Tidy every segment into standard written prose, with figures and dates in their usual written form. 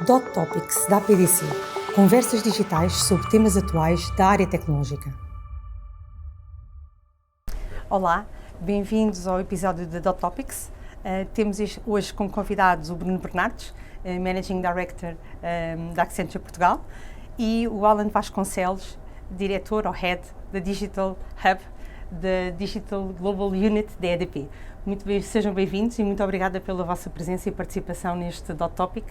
Dot Topics da PDC. Conversas digitais sobre temas atuais da área tecnológica. Olá, bem-vindos ao episódio da Dot Topics. Temos hoje como convidados o Bruno Bernardes, Managing Director da Accenture Portugal, e o Alan Vasconcelos, Diretor ou Head da Digital Hub, da Digital Global Unit da EDP. Sejam bem-vindos e muito obrigada pela vossa presença e participação neste Dot Topic,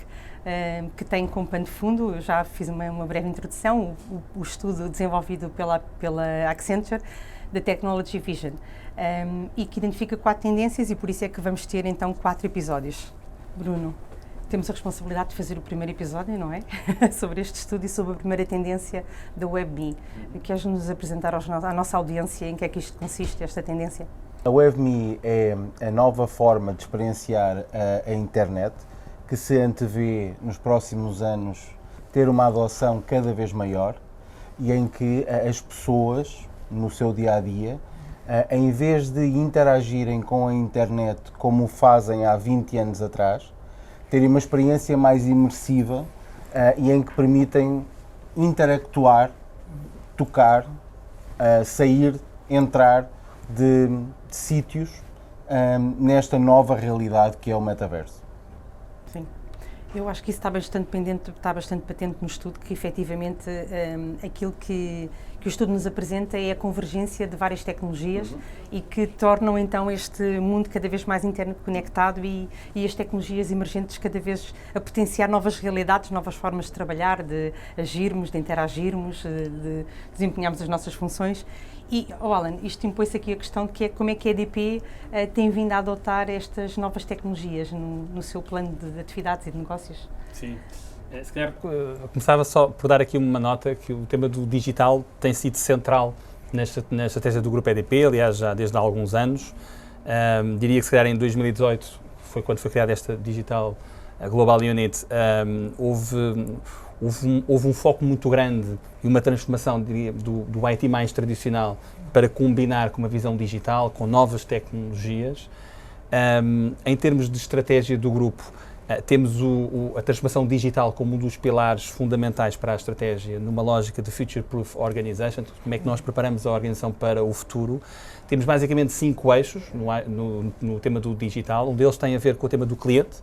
que tem como pano de fundo, eu já fiz uma breve introdução, o estudo desenvolvido pela Accenture, da Technology Vision, e que identifica 4 tendências, e por isso é que vamos ter então 4 episódios. Bruno, temos a responsabilidade de fazer o primeiro episódio, não é? Sobre este estudo e sobre a primeira tendência da WebMe. Queres nos apresentar à nossa audiência em que é que isto consiste, esta tendência? A WebMe é a nova forma de experienciar a internet, que se antevê nos próximos anos ter uma adoção cada vez maior e em que as pessoas, no seu dia-a-dia, em vez de interagirem com a internet como fazem há 20 anos atrás, terem uma experiência mais imersiva e em que permitem interactuar, tocar, sair, entrar de sítios nesta nova realidade que é o metaverso. Sim. Eu acho que isso está bastante patente no estudo, que efetivamente aquilo que o estudo nos apresenta é a convergência de várias tecnologias e que tornam então este mundo cada vez mais interconectado e as tecnologias emergentes cada vez a potenciar novas realidades, novas formas de trabalhar, de agirmos, de interagirmos, de desempenharmos as nossas funções. E, Alan, isto impõe-se aqui a questão de que como é que a EDP tem vindo a adotar estas novas tecnologias no seu plano de atividades e de negócios? Sim. Se calhar começava só por dar aqui uma nota que o tema do digital tem sido central na estratégia do Grupo EDP, aliás, já desde há alguns anos. Diria que se calhar em 2018, foi quando foi criada esta Digital Global Unit, houve um foco muito grande e uma transformação, diria, do IT mais tradicional para combinar com uma visão digital, com novas tecnologias. Em termos de estratégia do grupo, temos a transformação digital como um dos pilares fundamentais para a estratégia, numa lógica de Future-Proof Organization, como é que nós preparamos a organização para o futuro. Temos basicamente 5 eixos no tema do digital. Um deles tem a ver com o tema do cliente,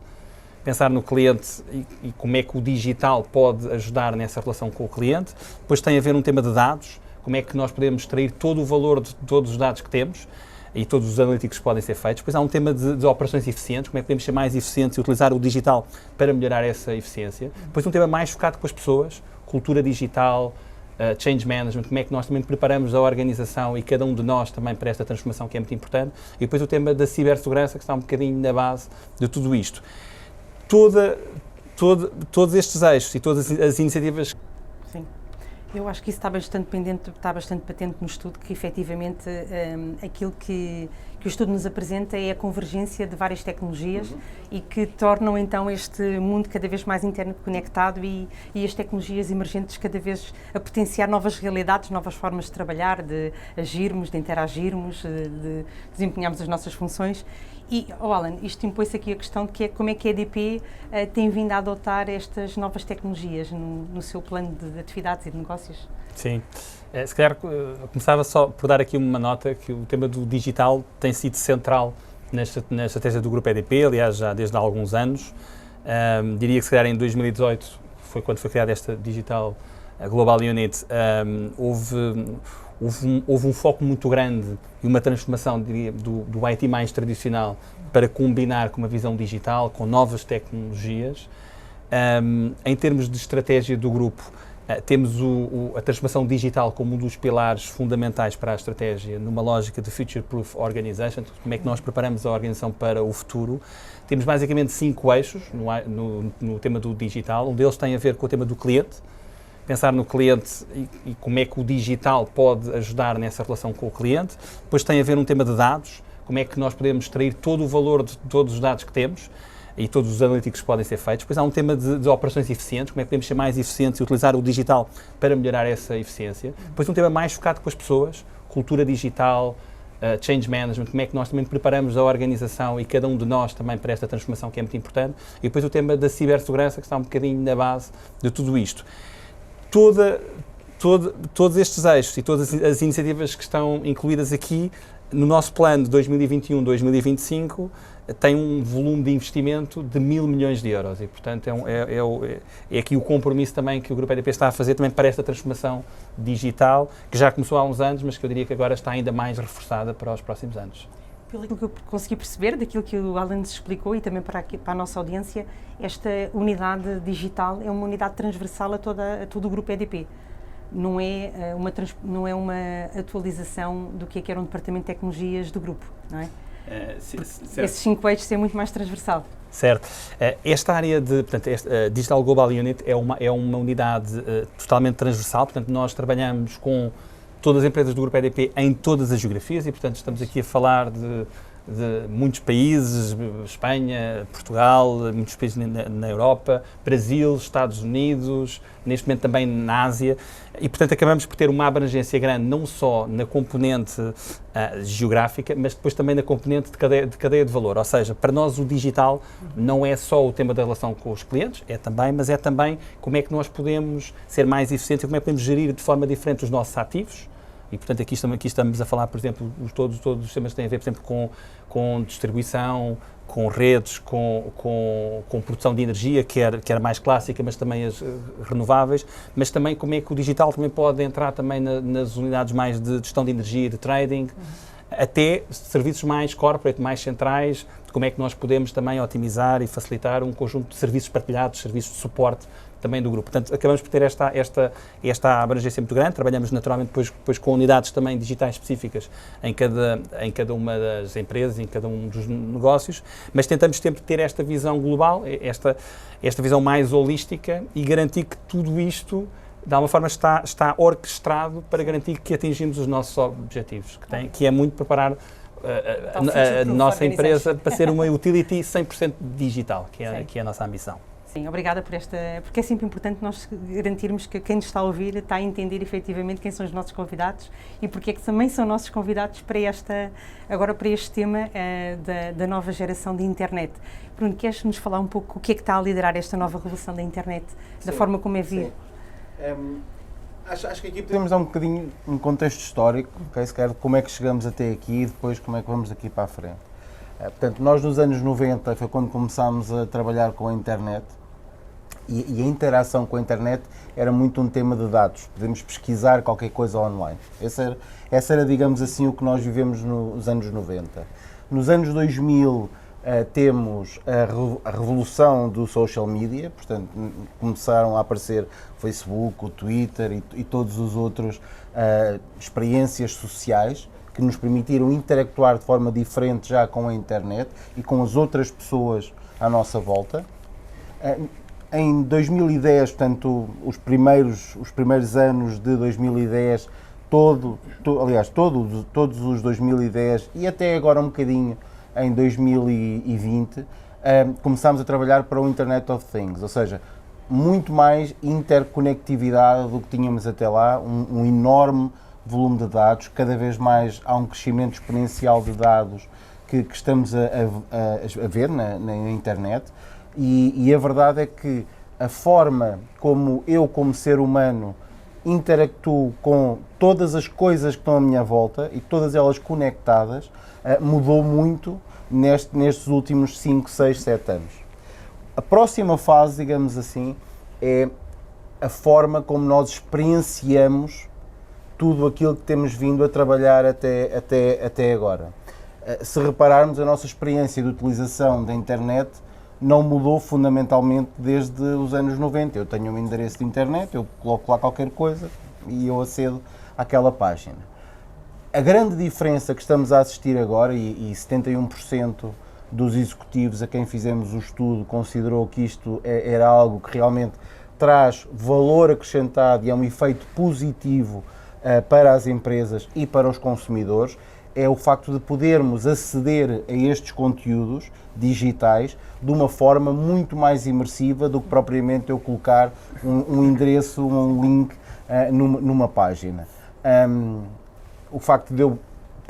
pensar no cliente e como é que o digital pode ajudar nessa relação com o cliente. Depois tem a ver um tema de dados, como é que nós podemos extrair todo o valor de todos os dados que temos e todos os analíticos que podem ser feitos. Depois há um tema de operações eficientes, como é que podemos ser mais eficientes e utilizar o digital para melhorar essa eficiência. Depois um tema mais focado com as pessoas, cultura digital, change management, como é que nós também preparamos a organização e cada um de nós também para esta transformação que é muito importante. E depois o tema da cibersegurança, que está um bocadinho na base de tudo isto. Todos estes eixos e todas as iniciativas. Sim. Eu acho que isso está bastante patente no estudo, que efetivamente aquilo que o estudo nos apresenta é a convergência de várias tecnologias e que tornam então este mundo cada vez mais interconectado e as tecnologias emergentes cada vez a potenciar novas realidades, novas formas de trabalhar, de agirmos, de interagirmos, de desempenharmos as nossas funções. E, Alan, isto impõe-se aqui a questão de que como é que a EDP tem vindo a adotar estas novas tecnologias no seu plano de atividades e de negócios? Sim. Se calhar começava só por dar aqui uma nota que o tema do digital tem sido central na estratégia do Grupo EDP, aliás, já desde há alguns anos. Diria que se calhar em 2018, foi quando foi criada esta Digital Global Unit, houve um foco muito grande e uma transformação, diria, do IT mais tradicional para combinar com uma visão digital, com novas tecnologias. Em termos de estratégia do grupo, temos a transformação digital como um dos pilares fundamentais para a estratégia, numa lógica de Future-Proof Organization, como é que nós preparamos a organização para o futuro. Temos basicamente 5 eixos no tema do digital. Um deles tem a ver com o tema do cliente, pensar no cliente e como é que o digital pode ajudar nessa relação com o cliente. Depois tem a ver um tema de dados, como é que nós podemos extrair todo o valor de todos os dados que temos e todos os analíticos que podem ser feitos. Depois há um tema de operações eficientes, como é que podemos ser mais eficientes e utilizar o digital para melhorar essa eficiência. Depois um tema mais focado com as pessoas, cultura digital, change management, como é que nós também preparamos a organização e cada um de nós também para esta transformação que é muito importante, e depois o tema da cibersegurança que está um bocadinho na base de tudo isto. Todos estes eixos e todas as iniciativas que estão incluídas aqui no nosso plano de 2021-2025 tem um volume de investimento de 1.000 milhões de euros e, portanto, é aqui o compromisso também que o Grupo EDP está a fazer também para esta transformação digital, que já começou há uns anos, mas que eu diria que agora está ainda mais reforçada para os próximos anos. Pelo que eu consegui perceber, daquilo que o Alan nos explicou e também para a nossa audiência, esta unidade digital é uma unidade transversal a todo o Grupo EDP. Não é uma atualização do que era um departamento de tecnologias do grupo, não é? Esses 5 eixos é muito mais transversal. Certo. Esta área portanto, Digital Global Unit é uma unidade totalmente transversal, portanto, nós trabalhamos com todas as empresas do Grupo EDP em todas as geografias e, portanto, estamos aqui a falar de muitos países, Espanha, Portugal, muitos países na Europa, Brasil, Estados Unidos, neste momento também na Ásia, e portanto acabamos por ter uma abrangência grande não só na componente geográfica, mas depois também na componente de cadeia de valor, ou seja, para nós o digital não é só o tema da relação com os clientes, mas é também como é que nós podemos ser mais eficientes e como é que podemos gerir de forma diferente os nossos ativos. E, portanto, aqui estamos a falar, por exemplo, todos os temas que têm a ver, por exemplo, com distribuição, com redes, com produção de energia, que era mais clássica, mas também as renováveis, mas também como é que o digital também pode entrar também nas unidades mais de gestão de energia, de trading, até serviços mais corporate, mais centrais, de como é que nós podemos também otimizar e facilitar um conjunto de serviços partilhados, serviços de suporte também do grupo. Portanto, acabamos por ter esta abrangência muito grande, trabalhamos naturalmente depois com unidades também digitais específicas em cada uma das empresas, em cada um dos negócios, mas tentamos sempre ter esta visão global, esta visão mais holística e garantir que tudo isto, de alguma forma, está orquestrado para garantir que atingimos os nossos objetivos, que é muito preparar a nossa empresa para ser uma utility 100% digital, que é a nossa ambição. Sim, obrigada porque é sempre importante nós garantirmos que quem nos está a ouvir está a entender efetivamente quem são os nossos convidados e porque é que também são nossos convidados para este tema da nova geração de internet. Bruno, queres-nos falar um pouco o que é que está a liderar esta nova revolução da internet, da forma como é vir? Acho que aqui podemos dar um bocadinho um contexto histórico, se calhar, de como é que chegamos até aqui e depois como é que vamos daqui para a frente. Portanto, nós nos anos 90 foi quando começámos a trabalhar com a internet. E a interação com a internet era muito um tema de dados. Podemos pesquisar qualquer coisa online. Essa era, digamos assim, o que nós vivemos nos anos 90. Nos anos 2000 temos a revolução do social media, portanto começaram a aparecer o Facebook, o Twitter e todos os outros experiências sociais que nos permitiram interactuar de forma diferente já com a internet e com as outras pessoas à nossa volta. Em 2010, portanto, os primeiros anos de 2010, todos os 2010 e até agora um bocadinho em 2020, começámos a trabalhar para o Internet of Things, ou seja, muito mais interconectividade do que tínhamos até lá, um enorme volume de dados, cada vez mais há um crescimento exponencial de dados que estamos a ver na internet. E a verdade é que a forma como eu, como ser humano, interactuo com todas as coisas que estão à minha volta e todas elas conectadas, mudou muito nestes últimos 5, 6, 7 anos. A próxima fase, digamos assim, é a forma como nós experienciamos tudo aquilo que temos vindo a trabalhar até agora. Se repararmos, a nossa experiência de utilização da internet não mudou fundamentalmente desde os anos 90. Eu tenho um endereço de internet, eu coloco lá qualquer coisa e eu acedo àquela página. A grande diferença que estamos a assistir agora, e 71% dos executivos a quem fizemos o estudo considerou que isto era algo que realmente traz valor acrescentado e é um efeito positivo para as empresas e para os consumidores, é o facto de podermos aceder a estes conteúdos digitais de uma forma muito mais imersiva do que propriamente eu colocar um endereço, um link numa página. O facto de eu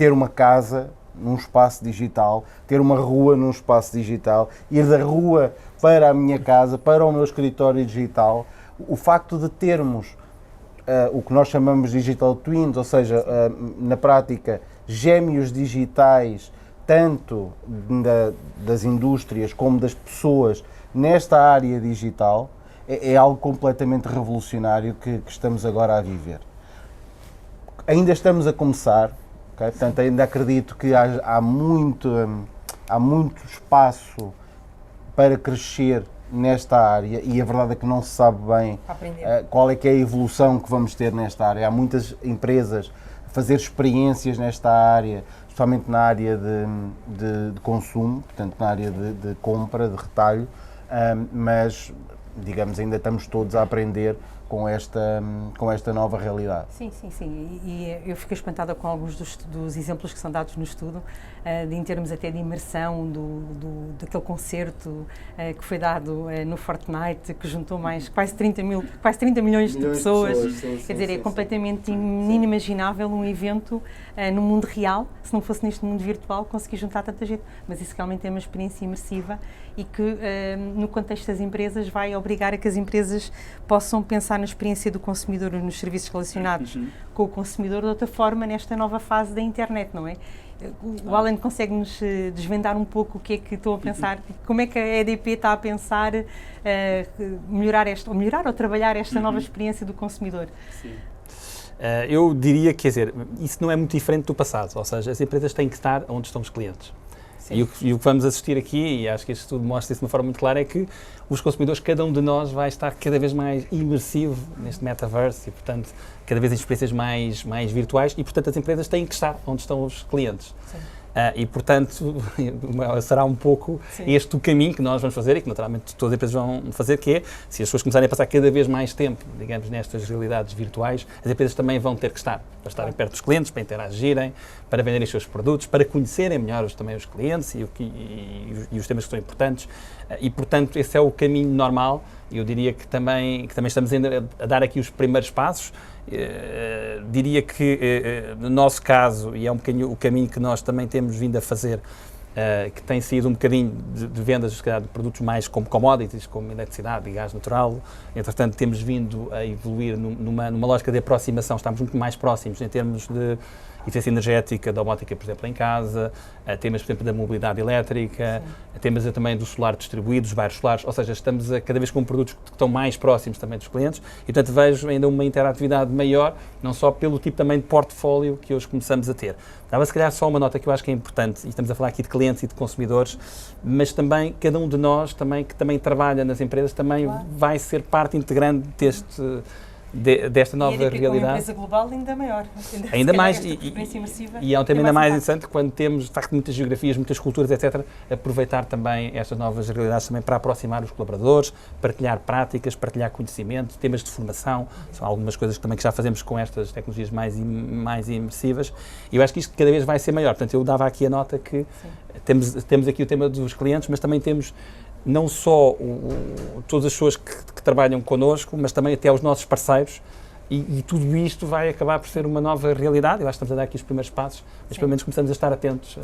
ter uma casa num espaço digital, ter uma rua num espaço digital, ir da rua para a minha casa, para o meu escritório digital. O facto de termos o que nós chamamos de digital twins, ou seja, na prática, gêmeos digitais, tanto das indústrias como das pessoas nesta área digital, é algo completamente revolucionário que estamos agora a viver. Ainda estamos a começar, okay? Portanto, ainda acredito que há muito espaço para crescer nesta área, e a verdade é que não se sabe bem qual é que é a evolução que vamos ter nesta área. Há muitas empresas a fazer experiências nesta área, especialmente na área de consumo, portanto na área de compra, de retalho, mas, digamos, ainda estamos todos a aprender com esta nova realidade. Sim. E eu fiquei espantada com alguns dos exemplos que são dados no estudo, em termos até de imersão daquele concerto que foi dado no Fortnite, que juntou quase 30 milhões de pessoas. Quer dizer, é completamente inimaginável um evento no mundo real, se não fosse neste mundo virtual, conseguir juntar tanta gente. Mas isso realmente é uma experiência imersiva e que, no contexto das empresas, vai obrigar a que as empresas possam pensar na experiência do consumidor, nos serviços relacionados com o consumidor de outra forma nesta nova fase da internet, não é? O Alan consegue-nos desvendar um pouco o que é que estou a pensar, como é que a EDP está a pensar melhorar ou trabalhar esta nova experiência do consumidor? Sim. Eu diria que, quer dizer, isso não é muito diferente do passado, ou seja, as empresas têm que estar onde estão os clientes. E o que vamos assistir aqui, e acho que este estudo mostra isso de uma forma muito clara, é que os consumidores, cada um de nós vai estar cada vez mais imersivo neste metaverse e, portanto, cada vez em experiências mais virtuais e, portanto, as empresas têm que estar onde estão os clientes. E, portanto, será um pouco este o caminho que nós vamos fazer e que, naturalmente, todas as empresas vão fazer, que é, se as pessoas começarem a passar cada vez mais tempo, digamos, nestas realidades virtuais, as empresas também vão ter que estar, para estarem perto dos clientes, para interagirem, para venderem os seus produtos, para conhecerem melhor também os clientes e os temas que são importantes. E, portanto, esse é o caminho normal. Eu diria que também estamos ainda a dar aqui os primeiros passos. Diria que, no nosso caso, e é um bocadinho o caminho que nós também temos vindo a fazer, que tem sido um bocadinho de vendas, se calhar, de produtos mais como commodities, como eletricidade e gás natural. Entretanto, temos vindo a evoluir numa lógica de aproximação, estamos muito mais próximos em termos de eficiência energética, domótica, por exemplo, em casa, temas, por exemplo, da mobilidade elétrica, temas também do solar distribuído, dos bairros solares, ou seja, estamos cada vez com produtos que estão mais próximos também dos clientes e, portanto, vejo ainda uma interatividade maior, não só pelo tipo também de portfólio que hoje começamos a ter. Dava, se calhar, só uma nota que eu acho que é importante, e estamos a falar aqui de clientes e de consumidores, mas também cada um de nós, que também trabalha nas empresas, também vai ser parte integrante desta nova realidade. Como empresa global ainda maior. Ainda mais, e é um tema ainda mais interessante quando temos, de facto, muitas geografias, muitas culturas, etc., aproveitar também estas novas realidades também para aproximar os colaboradores, partilhar práticas, partilhar conhecimento, temas de formação, são algumas coisas também que já fazemos com estas tecnologias mais imersivas, e eu acho que isto cada vez vai ser maior. Portanto, eu dava aqui a nota que temos aqui o tema dos clientes, mas também temos não só todas as pessoas que trabalham connosco, mas também até os nossos parceiros, e tudo isto vai acabar por ser uma nova realidade. Eu acho que estamos a dar aqui os primeiros passos, mas pelo menos começamos a estar atentos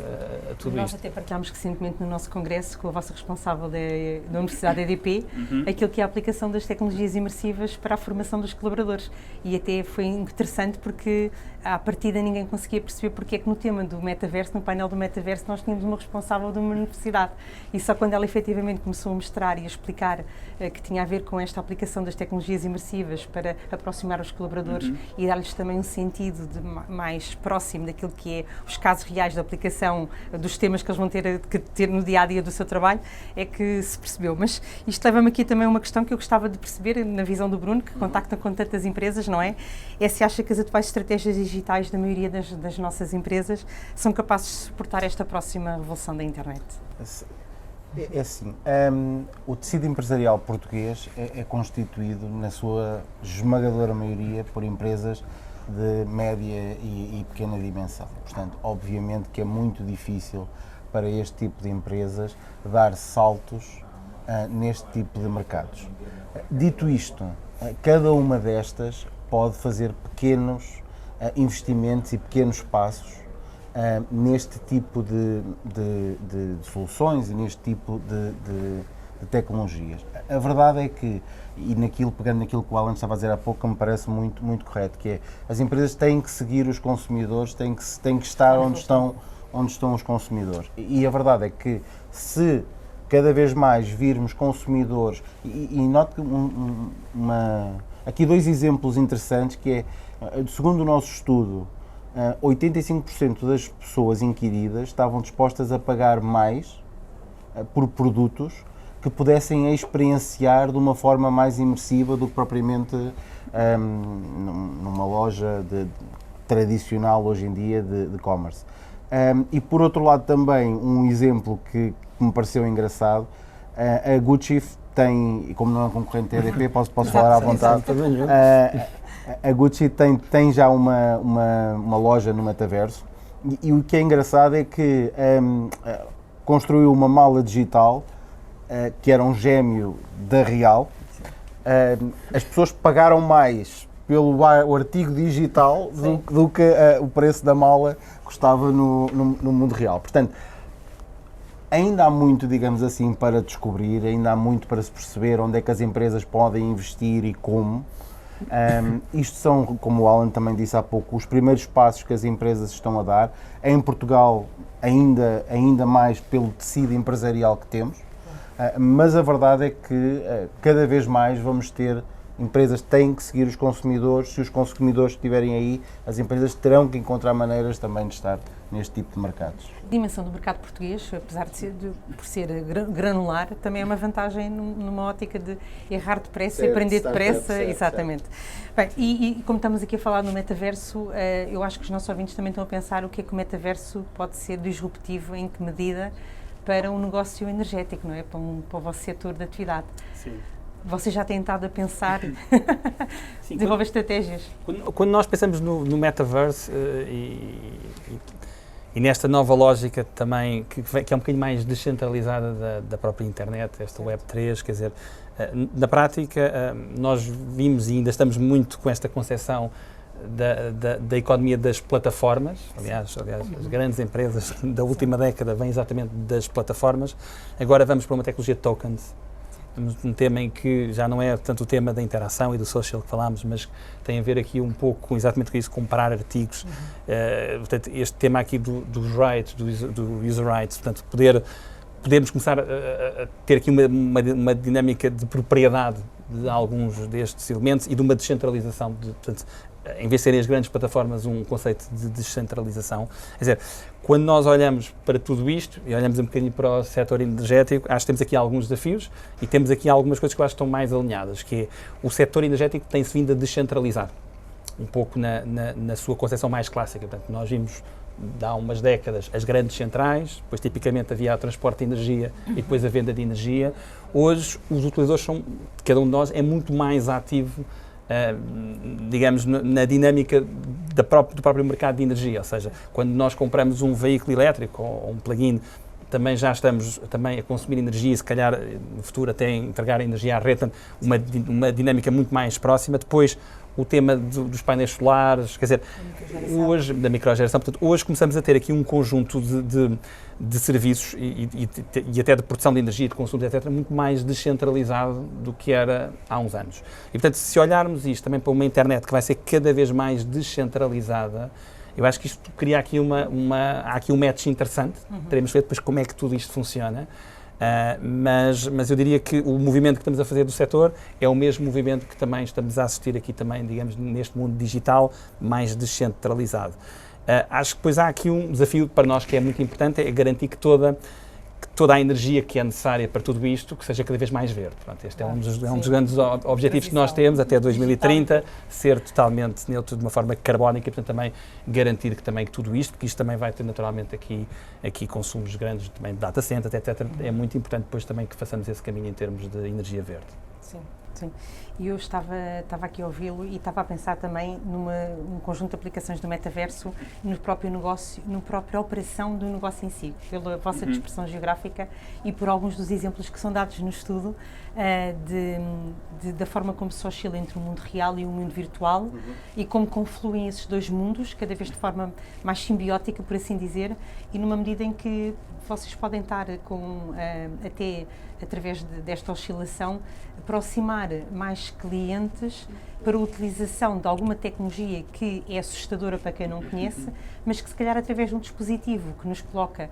a tudo isto. Nós até partilhámos recentemente no nosso congresso com a vossa responsável da Universidade EDP, aquilo que é a aplicação das tecnologias imersivas para a formação dos colaboradores, e até foi interessante porque à partida ninguém conseguia perceber porque é que no tema do metaverso, no painel do metaverso, nós tínhamos uma responsável de uma universidade, e só quando ela efetivamente começou a mostrar e a explicar que tinha a ver com esta aplicação das tecnologias imersivas para aproximar os colaboradores e dar-lhes também um sentido mais próximo daquilo que é os casos reais da aplicação dos temas que eles vão ter que ter no dia-a-dia do seu trabalho, é que se percebeu. Mas isto leva-me aqui também a uma questão que eu gostava de perceber na visão do Bruno, que contacta com tantas empresas, não é? É se acha que as atuais estratégias digitais da maioria das nossas empresas são capazes de suportar esta próxima revolução da internet? É assim, o tecido empresarial português é constituído, na sua esmagadora maioria, por empresas de média e pequena dimensão. Portanto, obviamente que é muito difícil para este tipo de empresas dar saltos neste tipo de mercados. Dito isto, cada uma destas pode fazer pequenos investimentos e pequenos passos neste tipo de soluções e neste tipo de tecnologias. A verdade é que, pegando naquilo que o Alan estava a dizer há pouco, que me parece muito, muito correto, que é, as empresas têm que seguir os consumidores, têm que estar onde estão os consumidores. E a verdade é que, se cada vez mais virmos consumidores, e note aqui 2 exemplos interessantes, que é, segundo o nosso estudo, 85% das pessoas inquiridas estavam dispostas a pagar mais por produtos que pudessem experienciar de uma forma mais imersiva do que propriamente numa loja tradicional hoje em dia de e-commerce. E por outro lado também um exemplo que me pareceu engraçado, a Gucci tem, e como não é um concorrente da EDP, posso falar à vontade, a Gucci tem já uma loja no metaverso, e o que é engraçado é que construiu uma mala digital que era um gêmeo da Real. As pessoas pagaram mais pelo artigo digital do que o preço da mala custava no mundo real. Portanto, ainda há muito, digamos assim, para descobrir, ainda há muito para se perceber onde é que as empresas podem investir e como. Isto são, como o Alan também disse há pouco, os primeiros passos que as empresas estão a dar. Em Portugal, ainda mais pelo tecido empresarial que temos. Mas a verdade é que cada vez mais vamos ter, empresas têm que seguir os consumidores, se os consumidores estiverem aí, as empresas terão que encontrar maneiras também de estar neste tipo de mercados. A dimensão do mercado português, apesar por ser granular, também é uma vantagem numa ótica de errar depressa e aprender depressa. Exatamente. Bem, e como estamos aqui a falar no metaverso, eu acho que os nossos ouvintes também estão a pensar o que é que o metaverso pode ser disruptivo, em que medida, para um negócio energético, não é? Para o vosso setor de atividade. Sim. Você já tem estado a pensar, desenvolver estratégias? Quando nós pensamos no metaverse e nesta nova lógica também, que é um bocadinho mais descentralizada da própria internet, esta Web3, quer dizer, na prática nós vimos e ainda estamos muito com esta concepção da economia das plataformas. Aliás, as grandes empresas da última década vêm exatamente das plataformas. Agora vamos para uma tecnologia de tokens, um tema em que já não é tanto o tema da interação e do social que falámos, mas tem a ver aqui um pouco com exatamente com isso, comparar artigos. Portanto, este tema aqui dos rights, do user rights, portanto, podermos começar a ter aqui uma dinâmica de propriedade de alguns destes elementos e de uma descentralização, portanto, em vez de serem as grandes plataformas, um conceito de descentralização. Quer dizer, quando nós olhamos para tudo isto e olhamos um bocadinho para o setor energético, acho que temos aqui alguns desafios e temos aqui algumas coisas que eu acho que estão mais alinhadas, que é o setor energético tem-se vindo a descentralizar, um pouco na sua concepção mais clássica. Portanto, nós vimos há umas décadas as grandes centrais, depois tipicamente havia o transporte de energia e depois a venda de energia. Hoje os utilizadores cada um de nós é muito mais ativo, digamos, na dinâmica do próprio mercado de energia, ou seja, quando nós compramos um veículo elétrico ou um plug-in, também já estamos também a consumir energia e se calhar no futuro até entregar energia à rede, uma dinâmica muito mais próxima. Depois o tema dos painéis solares, quer dizer, hoje, da microgeração, portanto, hoje começamos a ter aqui um conjunto de serviços e até de produção de energia e de consumo, etc., muito mais descentralizado do que era há uns anos. E, portanto, se olharmos isto também para uma internet que vai ser cada vez mais descentralizada, eu acho que isto cria aqui há aqui um match interessante. Teremos que ver depois como é que tudo isto funciona. Mas eu diria que o movimento que estamos a fazer do setor é o mesmo movimento que também estamos a assistir aqui também, digamos, neste mundo digital mais descentralizado. Acho que depois há aqui um desafio para nós que é muito importante, é garantir que toda a energia que é necessária para tudo isto, que seja cada vez mais verde. Pronto, este é um dos grandes objetivos que nós temos até 2030, ser totalmente neutro de uma forma carbónica e, portanto, também garantir que tudo isto, porque isto também vai ter naturalmente aqui consumos grandes também de data center, etc. É muito importante depois também que façamos esse caminho em termos de energia verde. Sim. Sim. E eu estava aqui a ouvi-lo e estava a pensar também num conjunto de aplicações do metaverso no próprio negócio, na própria operação do negócio em si, pela vossa dispersão geográfica e por alguns dos exemplos que são dados no estudo da forma como se oscila entre o mundo real e o mundo virtual e como confluem esses dois mundos, cada vez de forma mais simbiótica, por assim dizer, e numa medida em que vocês podem estar até através desta oscilação, aproximar mais clientes para a utilização de alguma tecnologia que é assustadora para quem não conhece, mas que se calhar através de um dispositivo que nos coloca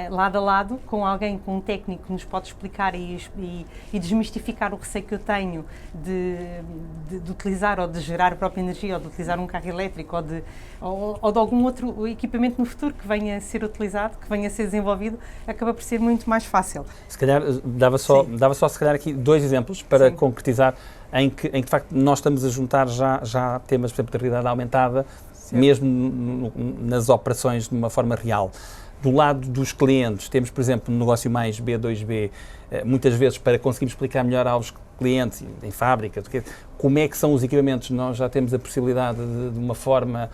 lado a lado com alguém, com um técnico que nos pode explicar e desmistificar o receio que eu tenho de utilizar ou de gerar a própria energia ou de utilizar um carro elétrico ou de algum outro equipamento no futuro que venha a ser utilizado, que venha a ser desenvolvido, acaba por ser muito mais fácil. Se calhar dava só se calhar aqui 2 exemplos para concretizar em que de facto nós estamos a juntar já temas, por exemplo, de realidade aumentada, mesmo nas operações de uma forma real. Do lado dos clientes, temos, por exemplo, no negócio mais B2B, muitas vezes para conseguirmos explicar melhor aos clientes, em fábrica, como é que são os equipamentos. Nós já temos a possibilidade de uma forma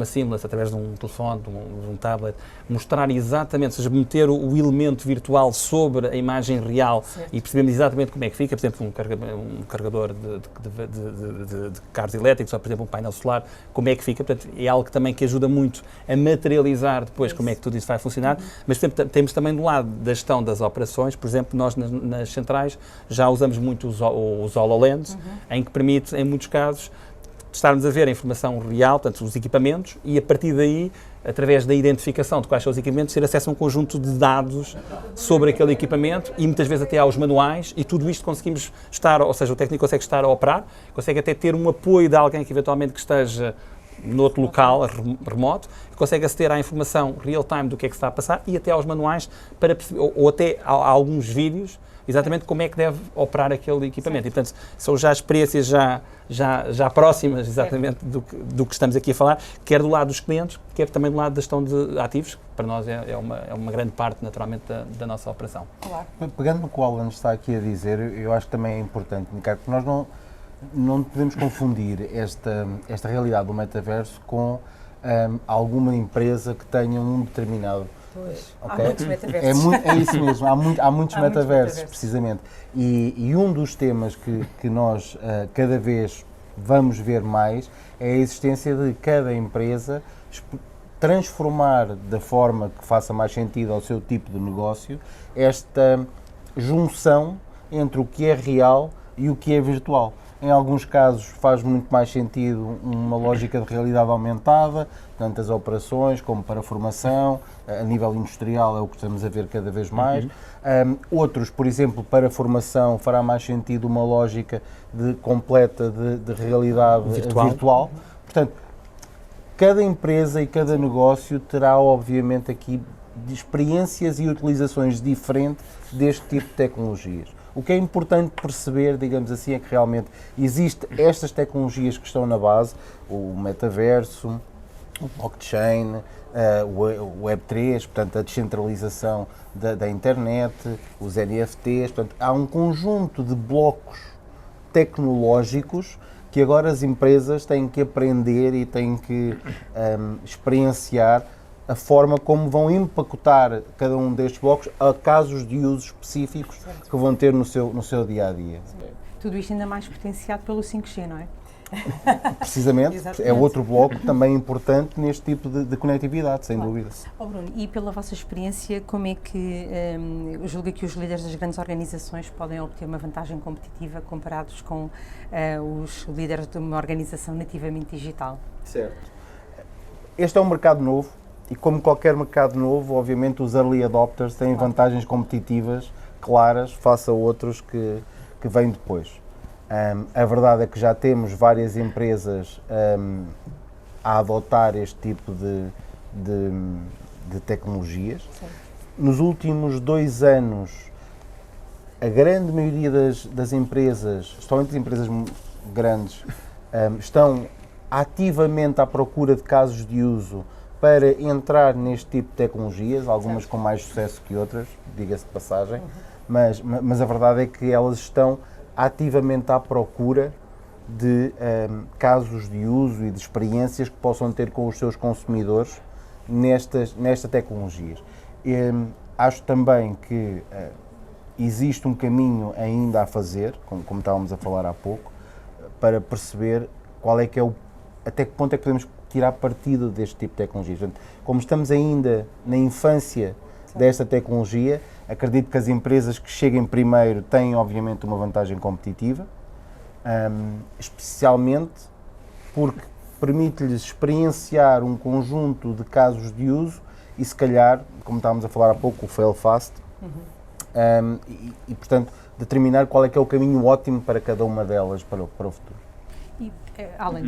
seamless, através de um telefone, de um tablet, mostrar exatamente, ou seja, meter o elemento virtual sobre a imagem real e percebermos exatamente como é que fica, por exemplo, um carregador de carros elétricos ou, por exemplo, um painel solar, como é que fica. Portanto, é algo também que ajuda muito a materializar depois como é que tudo isso vai funcionar. Mas, por exemplo, temos também do lado da gestão das operações, por exemplo, nós nas centrais já usamos muito os HoloLens, em que permite, em muitos casos, estarmos a ver a informação real, portanto, os equipamentos, e a partir daí, através da identificação de quais são os equipamentos, ter acesso a um conjunto de dados sobre aquele equipamento e muitas vezes até aos manuais, e tudo isto conseguimos estar, ou seja, o técnico consegue estar a operar, consegue até ter um apoio de alguém que eventualmente que esteja noutro local remoto, consegue aceder à informação real-time do que é que se está a passar e até aos manuais para perceber, ou até a alguns vídeos, exatamente como é que deve operar aquele equipamento. E, portanto, são já experiências já próximas, exatamente, do que estamos aqui a falar, quer do lado dos clientes, quer também do lado da gestão de ativos, que para nós é uma grande parte, naturalmente, da nossa operação. Claro. Pegando no que o Alan está aqui a dizer, eu acho que também é importante indicar que nós não podemos confundir esta realidade do metaverso com alguma empresa que tenha um determinado... Pois, okay? há muitos metaversos. É isso mesmo, há muitos metaversos, precisamente. E um dos temas que nós cada vez vamos ver mais é a existência de cada empresa transformar da forma que faça mais sentido ao seu tipo de negócio esta junção entre o que é real e o que é virtual. Em alguns casos faz muito mais sentido uma lógica de realidade aumentada, tanto as operações como para a formação, a nível industrial é o que estamos a ver cada vez mais. Outros, por exemplo, para a formação fará mais sentido uma lógica completa de realidade virtual. Portanto, cada empresa e cada negócio terá, obviamente, aqui experiências e utilizações diferentes deste tipo de tecnologias. O que é importante perceber, digamos assim, é que realmente existem estas tecnologias que estão na base, o metaverso, o blockchain, o Web3, portanto a descentralização da internet, os NFTs, portanto há um conjunto de blocos tecnológicos que agora as empresas têm que aprender e têm que experienciar a forma como vão empacotar cada um destes blocos a casos de uso específicos que vão ter no seu dia-a-dia. Tudo isto ainda mais potenciado pelo 5G, não é? Precisamente, é outro bloco também importante neste tipo de conectividade, sem dúvida. Oh, Bruno, e pela vossa experiência, como é que julga que os líderes das grandes organizações podem obter uma vantagem competitiva comparados com os líderes de uma organização nativamente digital? Certo. Este é um mercado novo. E como qualquer mercado novo, obviamente os early adopters têm vantagens competitivas claras face a outros que vêm depois. A verdade é que já temos várias empresas a adotar este tipo de tecnologias. Sim. Nos últimos 2 anos, a grande maioria das empresas, especialmente as empresas grandes, estão ativamente à procura de casos de uso para entrar neste tipo de tecnologias, algumas com mais sucesso que outras, diga-se de passagem, mas a verdade é que elas estão ativamente à procura de casos de uso e de experiências que possam ter com os seus consumidores nestas tecnologias. Acho também que existe um caminho ainda a fazer, como estávamos a falar há pouco, para perceber qual é que até que ponto é que podemos tirar partido deste tipo de tecnologias. Portanto, como estamos ainda na infância desta tecnologia, acredito que as empresas que cheguem primeiro têm, obviamente, uma vantagem competitiva, especialmente porque permite-lhes experienciar um conjunto de casos de uso e, se calhar, como estávamos a falar há pouco, o fail fast, portanto, determinar qual é que é o caminho ótimo para cada uma delas para o futuro. E,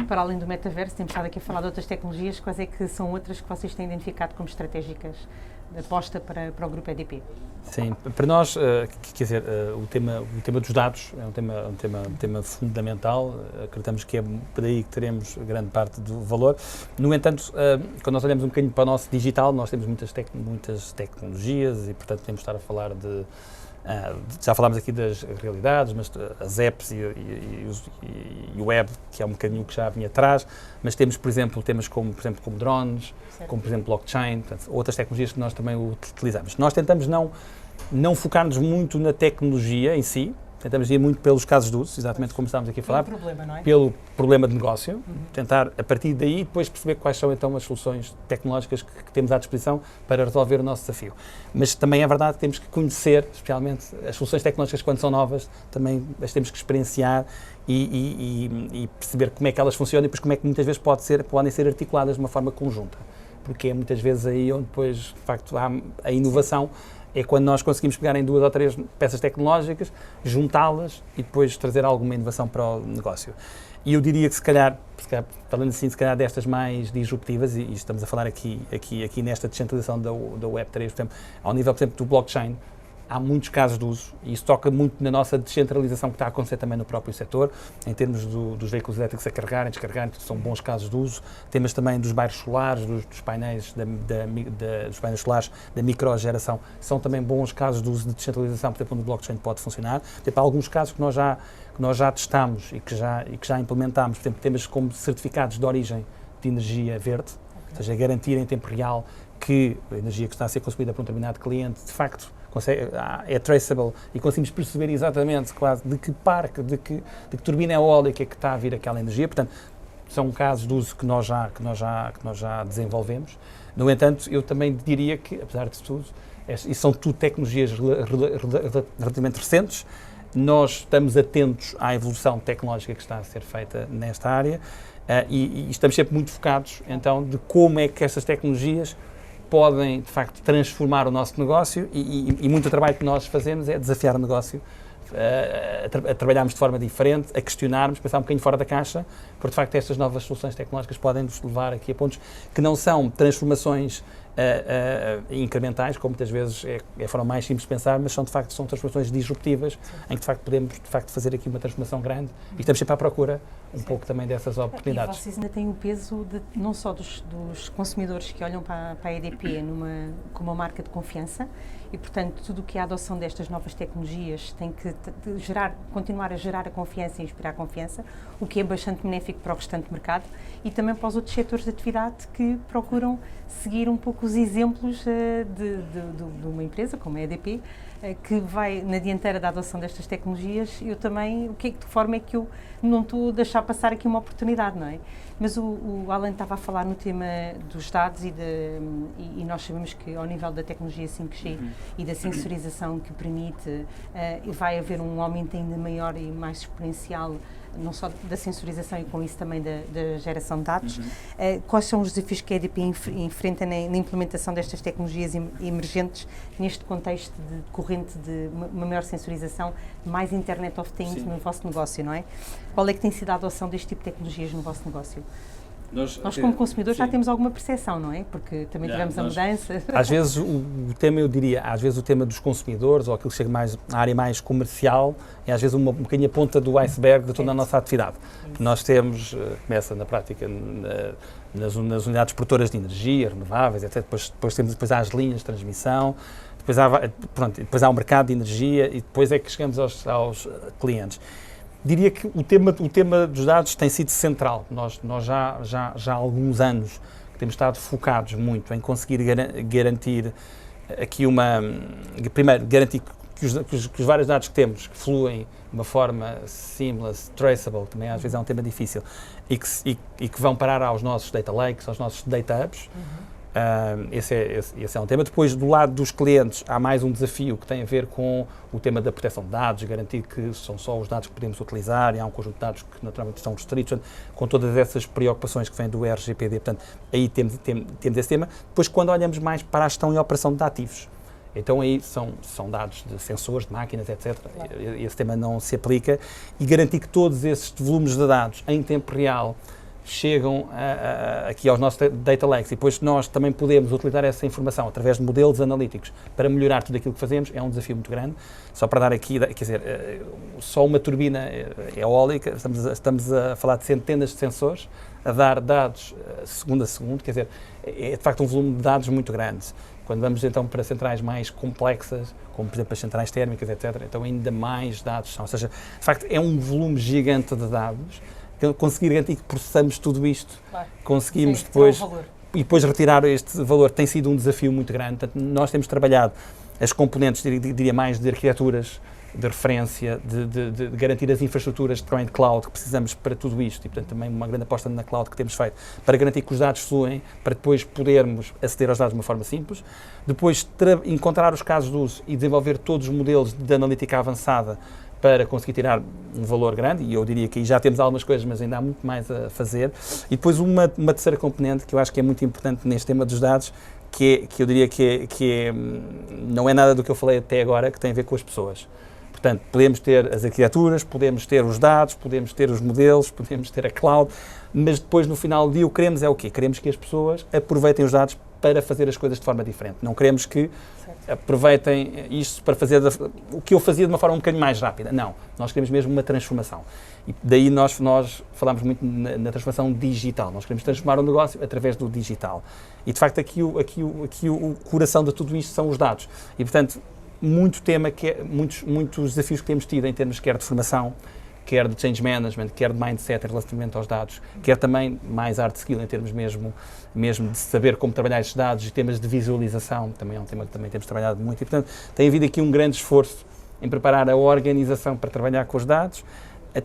para além do metaverso, temos estado aqui a falar de outras tecnologias, quais é que são outras que vocês têm identificado como estratégicas de aposta para o Grupo EDP? Sim, para nós, quer dizer, o tema dos dados é um tema fundamental, acreditamos que é por aí que teremos grande parte do valor. No entanto, quando nós olhamos um bocadinho para o nosso digital, nós temos muitas tecnologias e, portanto, podemos estar a falar já falámos aqui das realidades, mas as apps e o web, que é um bocadinho que já vinha atrás, mas temos, por exemplo, temas como drones, certo, como, por exemplo, blockchain, portanto, outras tecnologias que nós também utilizamos. Nós tentamos não focar-nos muito na tecnologia em si, tentamos ir muito pelos casos de uso, exatamente como estávamos aqui a falar, pelo problema de negócio, tentar, a partir daí, depois perceber quais são então as soluções tecnológicas que temos à disposição para resolver o nosso desafio. Mas também é verdade que temos que conhecer, especialmente, as soluções tecnológicas quando são novas, também as temos que experienciar e perceber como é que elas funcionam e depois como é que muitas vezes podem ser articuladas de uma forma conjunta, porque é muitas vezes aí onde depois, de facto, há a inovação. É quando nós conseguimos pegar em 2 ou 3 peças tecnológicas, juntá-las e depois trazer alguma inovação para o negócio. E eu diria que se calhar falando assim, se calhar destas mais disruptivas, e estamos a falar aqui nesta descentralização da Web3, por exemplo, ao nível, por exemplo, do blockchain, há muitos casos de uso e isso toca muito na nossa descentralização que está a acontecer também no próprio setor, em termos dos veículos elétricos a carregarem, descarregarem, são bons casos de uso. Temas também dos bairros solares, dos painéis dos painéis solares da microgeração, são também bons casos de uso de descentralização, por exemplo, onde o blockchain pode funcionar. Há alguns casos que nós já testámos e que já implementámos, por exemplo, temas como certificados de origem de energia verde, ou seja, garantir em tempo real que a energia que está a ser consumida por um determinado cliente, de facto, é traceable e conseguimos perceber exatamente quase de que parque, de que turbina eólica que está a vir aquela energia. Portanto, são casos de uso que nós já desenvolvemos. No entanto, eu também diria que, apesar de tudo, e são tudo tecnologias relativamente recentes, nós estamos atentos à evolução tecnológica que está a ser feita nesta área e estamos sempre muito focados, então, de como é que estas tecnologias podem, de facto, transformar o nosso negócio e muito do trabalho que nós fazemos é desafiar o negócio, a trabalharmos de forma diferente, a questionarmos, pensar um bocadinho fora da caixa, porque, de facto, estas novas soluções tecnológicas podem nos levar aqui a pontos que não são transformações incrementais, como muitas vezes é a forma mais simples de pensar, mas são transformações disruptivas, em que de facto podemos fazer aqui uma transformação grande e estamos sempre à procura pouco também dessas oportunidades. E vocês ainda têm o peso não só dos consumidores que olham para a EDP como uma marca de confiança e, portanto, tudo o que é a adoção destas novas tecnologias tem que continuar a gerar a confiança e inspirar a confiança, o que é bastante benéfico para o restante mercado e também para os outros setores de atividade que procuram seguir um pouco os exemplos de uma empresa como a EDP, que vai na dianteira da adoção destas tecnologias. Eu também, de forma é que eu não estou a deixar passar aqui uma oportunidade, não é? Mas o Alan estava a falar no tema dos dados e nós sabemos que ao nível da tecnologia 5G e da sensorização que permite, vai haver um aumento ainda maior e mais exponencial, não só da sensorização e com isso também da geração de dados. Quais são os desafios que a EDP enfrenta na implementação destas tecnologias emergentes neste contexto decorrente de uma maior sensorização, mais Internet of Things no vosso negócio, não é? Qual é que tem sido a adoção deste tipo de tecnologias no vosso negócio? Nós como consumidores, já temos alguma percepção, não é? Porque também tivemos a mudança. Às vezes o tema, eu diria, o tema dos consumidores, ou aquilo que chega mais à área mais comercial, é às vezes um bocadinho a ponta do iceberg de toda a nossa atividade. Nós temos, começa na prática nas unidades produtoras de energia, renováveis, etc. Depois temos as linhas de transmissão, depois há o mercado de energia e depois é que chegamos aos clientes. Diria que o tema dos dados tem sido central. Nós já há alguns anos que temos estado focados muito em conseguir garantir aqui primeiro, garantir que os vários dados que temos que fluem de uma forma seamless, traceable, também às vezes é um tema difícil, e que vão parar aos nossos data lakes, aos nossos data hubs. Esse é um tema. Depois, do lado dos clientes, há mais um desafio que tem a ver com o tema da proteção de dados, garantir que são só os dados que podemos utilizar, e há um conjunto de dados que naturalmente estão restritos, com todas essas preocupações que vêm do RGPD. Portanto, aí temos esse tema. Depois, quando olhamos mais para a gestão e operação de ativos, então aí são dados de sensores, de máquinas, etc. Claro. Esse tema não se aplica, e garantir que todos esses volumes de dados em tempo real chegam aqui aos nossos data lakes, e depois nós também podemos utilizar essa informação através de modelos analíticos para melhorar tudo aquilo que fazemos, é um desafio muito grande. Só para dar aqui, quer dizer, só uma turbina eólica, estamos a falar de centenas de sensores, a dar dados segundo a segundo, quer dizer, é de facto um volume de dados muito grande. Quando vamos então para centrais mais complexas, como por exemplo as centrais térmicas, etc., então ainda mais dados são. Ou seja, de facto é um volume gigante de dados. Conseguir garantir que processamos tudo isto, claro. Conseguimos depois, e depois retirar este valor, tem sido um desafio muito grande. Portanto, nós temos trabalhado as componentes, diria mais, de arquiteturas, de referência, de garantir as infraestruturas de cloud que precisamos para tudo isto, e portanto também uma grande aposta na cloud que temos feito, para garantir que os dados fluem, para depois podermos aceder aos dados de uma forma simples, depois encontrar os casos de uso e desenvolver todos os modelos de analítica avançada para conseguir tirar um valor grande, e eu diria que aí já temos algumas coisas, mas ainda há muito mais a fazer. E depois uma terceira componente que eu acho que é muito importante neste tema dos dados, que eu diria que não é nada do que eu falei até agora, que tem a ver com as pessoas. Portanto, podemos ter as arquiteturas, podemos ter os dados, podemos ter os modelos, podemos ter a cloud, mas depois no final do dia o que queremos é o quê? Queremos que as pessoas aproveitem os dados para fazer as coisas de forma diferente. Não queremos que aproveitem isto para fazer o que eu fazia de uma forma um bocadinho mais rápida. Não, nós queremos mesmo uma transformação. E daí nós falamos muito na transformação digital. Nós queremos transformar o negócio através do digital. E de facto aqui o coração de tudo isto são os dados. E portanto, muitos desafios que temos tido em termos quer de formação, quer de change management, quer de mindset em relacionamento aos dados, quer também mais hard skill em termos mesmo de saber como trabalhar estes dados, e temas de visualização, também é um tema que também temos trabalhado muito, e portanto tem havido aqui um grande esforço em preparar a organização para trabalhar com os dados,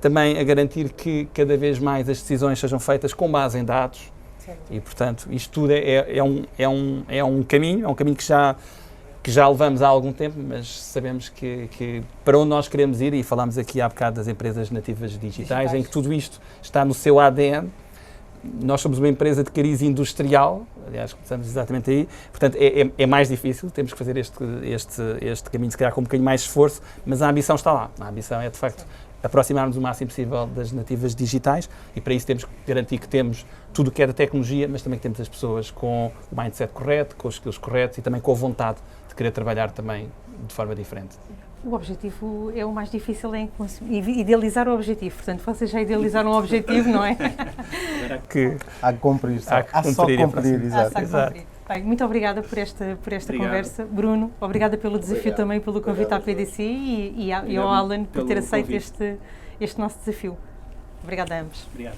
também a garantir que cada vez mais as decisões sejam feitas com base em dados, certo. E portanto isto tudo é um caminho que já levamos há algum tempo, mas sabemos que para onde nós queremos ir, e falámos aqui há bocado das empresas nativas digitais, em que tudo isto está no seu ADN. Nós somos uma empresa de cariz industrial, aliás, começamos exatamente aí, portanto é mais difícil, temos que fazer este caminho, se calhar com um bocadinho mais de esforço, mas a ambição está lá. A ambição é, de facto, aproximar-nos o máximo possível das nativas digitais, e para isso temos que garantir que temos tudo o que é da tecnologia, mas também que temos as pessoas com o mindset correto, com os skills corretos e também com a vontade de querer trabalhar também de forma diferente. O objetivo é o mais difícil, idealizar o objetivo. Portanto, vocês já idealizaram o objetivo, não é? Há que cumprir, há só cumprir, exato. Bem, muito obrigada por esta conversa. Bruno, obrigada pelo desafio também, pelo convite à PDC e ao Alan por ter aceito este nosso desafio. Obrigada a ambos. Obrigado.